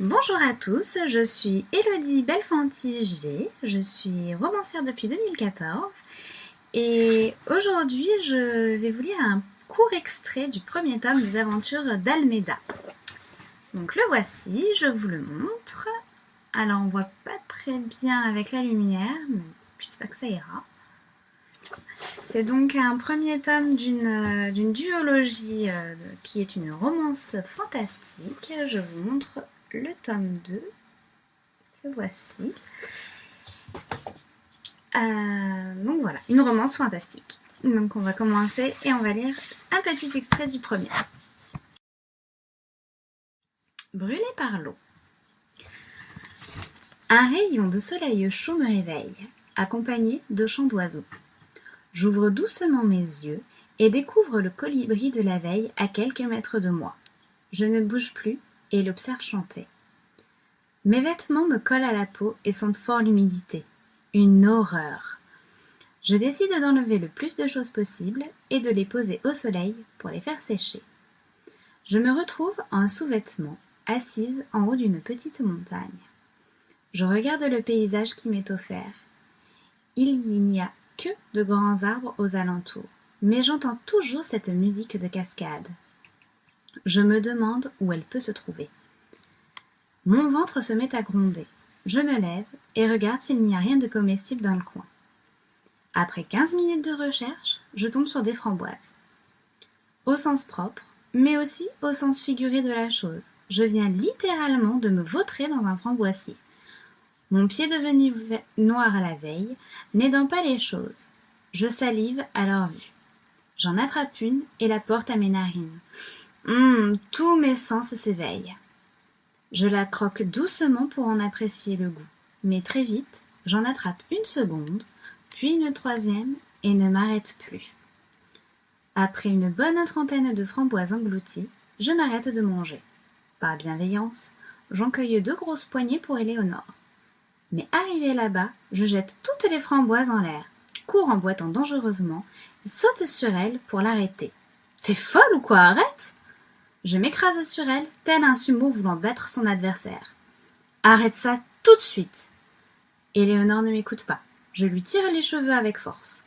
Bonjour à tous, je suis Élodie Belfanti-G, je suis romancière depuis 2014 et aujourd'hui je vais vous lire un court extrait du premier tome des aventures d'Almeda. Donc le voici, je vous le montre. Alors on voit pas très bien avec la lumière, mais j'espère que ça ira. C'est donc un premier tome d'une duologie qui est une romance fantastique. Je vous montre le tome 2. Que voici. Donc voilà, une romance fantastique. Donc on va commencer et on va lire un petit extrait du premier. Brûlé par l'eau. Un rayon de soleil chaud me réveille, accompagné de chants d'oiseaux. J'ouvre doucement mes yeux et découvre le colibri de la veille à quelques mètres de moi. Je ne bouge plus et l'observe chanter. Mes vêtements me collent à la peau et sentent fort l'humidité. Une horreur. Je décide d'enlever le plus de choses possible et de les poser au soleil pour les faire sécher. Je me retrouve en sous-vêtements, assise en haut d'une petite montagne. Je regarde le paysage qui m'est offert. Il n'y a que de grands arbres aux alentours, mais j'entends toujours cette musique de cascade. Je me demande où elle peut se trouver. Mon ventre se met à gronder. Je me lève et regarde s'il n'y a rien de comestible dans le coin. Après 15 minutes de recherche, je tombe sur des framboises. Au sens propre, mais aussi au sens figuré de la chose. Je viens littéralement de me vautrer dans un framboisier. Mon pied devenu noir à la veille, n'aidant pas les choses. Je salive à leur vue. J'en attrape une et la porte à mes narines. Tous mes sens s'éveillent. Je la croque doucement pour en apprécier le goût, mais très vite, j'en attrape une seconde, puis une troisième, et ne m'arrête plus. Après une bonne trentaine de framboises englouties, je m'arrête de manger. Par bienveillance, j'en cueille 2 grosses poignées pour Éléonore. Mais arrivé là-bas, je jette toutes les framboises en l'air, cours en boitant dangereusement, et saute sur elle pour l'arrêter. « T'es folle ou quoi, arrête !» Je m'écrase sur elle, tel un sumo voulant battre son adversaire. « Arrête ça tout de suite !» Éléonore ne m'écoute pas. Je lui tire les cheveux avec force.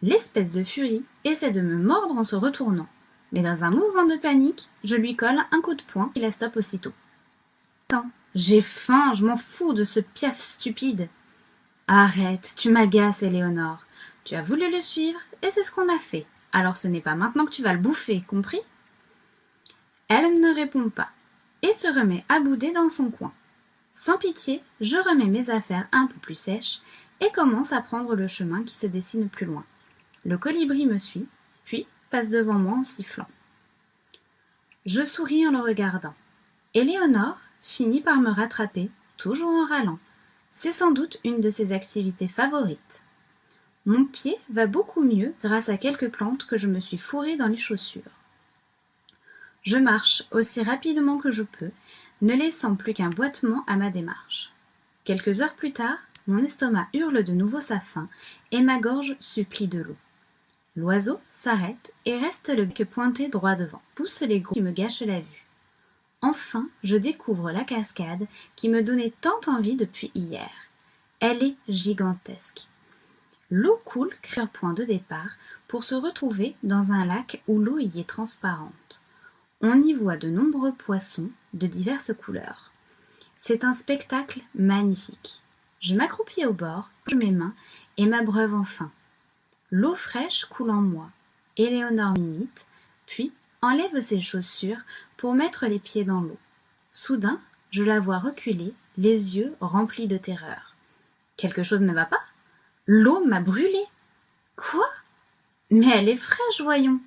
L'espèce de furie essaie de me mordre en se retournant, mais dans un mouvement de panique, je lui colle un coup de poing qui la stoppe aussitôt. « Attends, j'ai faim, je m'en fous de ce piaf stupide !»« Arrête, tu m'agaces, Éléonore. Tu as voulu le suivre, et c'est ce qu'on a fait. Alors ce n'est pas maintenant que tu vas le bouffer, compris ?» Elle ne répond pas, et se remet à bouder dans son coin. Sans pitié, je remets mes affaires un peu plus sèches, et commence à prendre le chemin qui se dessine plus loin. Le colibri me suit, puis passe devant moi en sifflant. Je souris en le regardant. Éléonore finit par me rattraper, toujours en râlant. C'est sans doute une de ses activités favorites. Mon pied va beaucoup mieux grâce à quelques plantes que je me suis fourrées dans les chaussures. Je marche aussi rapidement que je peux, ne laissant plus qu'un boitement à ma démarche. Quelques heures plus tard, mon estomac hurle de nouveau sa faim et ma gorge supplie de l'eau. L'oiseau s'arrête et reste le bec pointé droit devant, pousse les gros qui me gâchent la vue. Enfin, je découvre la cascade qui me donnait tant envie depuis hier. Elle est gigantesque. L'eau coule crée un point de départ pour se retrouver dans un lac où l'eau y est transparente. On y voit de nombreux poissons de diverses couleurs. C'est un spectacle magnifique. Je m'accroupis au bord, je mes mains et m'abreuve enfin. L'eau fraîche coule en moi. Éléonore m'imite, puis enlève ses chaussures pour mettre les pieds dans l'eau. Soudain, je la vois reculer, les yeux remplis de terreur. Quelque chose ne va pas ? L'eau m'a brûlée. Quoi ? Mais elle est fraîche, voyons.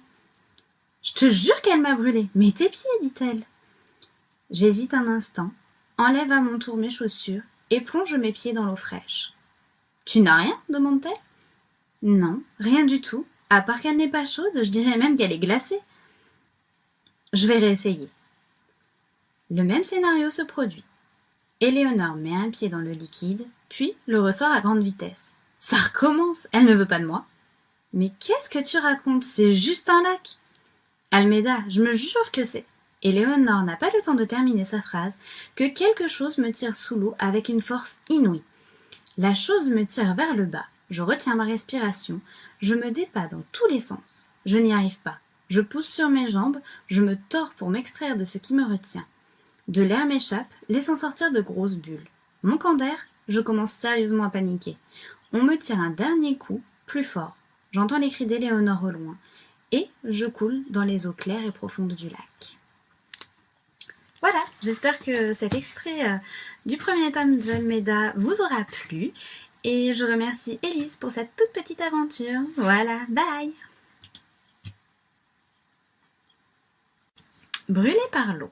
Je te jure qu'elle m'a brûlée. Mets tes pieds, dit-elle. J'hésite un instant, enlève à mon tour mes chaussures et plonge mes pieds dans l'eau fraîche. Tu n'as rien ? Demande-t-elle. Non, rien du tout. À part qu'elle n'est pas chaude, je dirais même qu'elle est glacée. Je vais réessayer. Le même scénario se produit. Éléonore met un pied dans le liquide, puis le ressort à grande vitesse. Ça recommence, elle ne veut pas de moi. Mais qu'est-ce que tu racontes ? C'est juste un lac. Almeda, je me jure que c'est... Éléonore n'a pas le temps de terminer sa phrase que quelque chose me tire sous l'eau avec une force inouïe. La chose me tire vers le bas, je retiens ma respiration, je me débats dans tous les sens. Je n'y arrive pas. Je pousse sur mes jambes, je me tords pour m'extraire de ce qui me retient. De l'air m'échappe, laissant sortir de grosses bulles. Manquant d'air, je commence sérieusement à paniquer. On me tire un dernier coup, plus fort. J'entends les cris d'Éléonore au loin, et je coule dans les eaux claires et profondes du lac. Voilà, j'espère que cet extrait du premier tome d'Almeda vous aura plu. Et je remercie Élise pour cette toute petite aventure. Voilà, bye! Brûlé par l'eau.